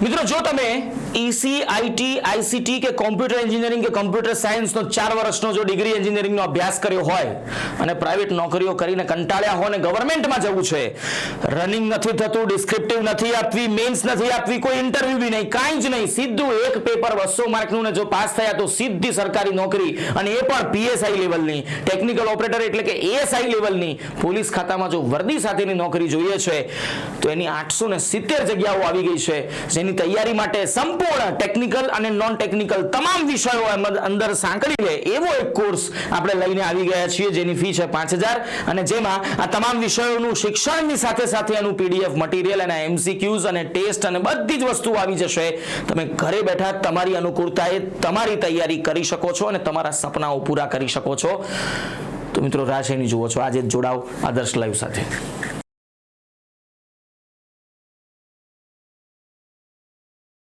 મિત્રો જો તમે ઈસી આઈટી આઈસીટી કે કોમ્પ્યુટર એન્જિનિયરિંગ કે કોમ્પ્યુટર સાયન્સનો 4 વર્ષનો જો ડિગ્રી એન્જિનિયરિંગનો અભ્યાસ કર્યો હોય અને પ્રાઇવેટ નોકરીઓ કરીને કંટાળ્યા હોય અને ગવર્મેન્ટમાં જવું છે, રનિંગ નથી થતું, ડિસ્ક્રિપ્ટિવ નથી આપવી, મેન્સ નથી આપવી, કોઈ ઇન્ટરવ્યુ બી નહીં, કાંઈ જ નહીં, સીધું એક પેપર 200 માર્કનું ને જો પાસ થયા તો સીધી સરકારી નોકરી, અને એ પણ પીએસઆઈ લેવલની, ટેકનિકલ ઓપરેટર એટલે કે એએસઆઈ લેવલની, પોલીસ ખાતામાં જો વર્દી સાથેની નોકરી જોઈએ છે તો એની 870 જગ્યાઓ આવી ગઈ છે, જેની તૈયારી માટે સંપૂર્ણ ટેકનિકલ અને નોન ટેકનિકલ તમામ વિષયો અંદર સાંકળી લે એવો એક કોર્સ આપણે લઈને આવી ગયા છીએ, જેની ફી છે 5000 અને જેમાં આ તમામ વિષયોનું શિક્ષણની સાથે સાથે એનું પીડીએફ મટીરીયલ અને એમસીક્યુઝ અને ટેસ્ટ અને બધી જ વસ્તુઓ આવી જશે. તમે ઘરે બેઠા તમારી અનુકૂળતાએ તમારી તૈયારી કરી શકો છો અને તમારા સપનાઓ પૂરા કરી શકો છો. તો મિત્રો રાહ જોઈને જુઓ છો, આજે જ જોડાઓ આદર્શ લાઈવ સાથે.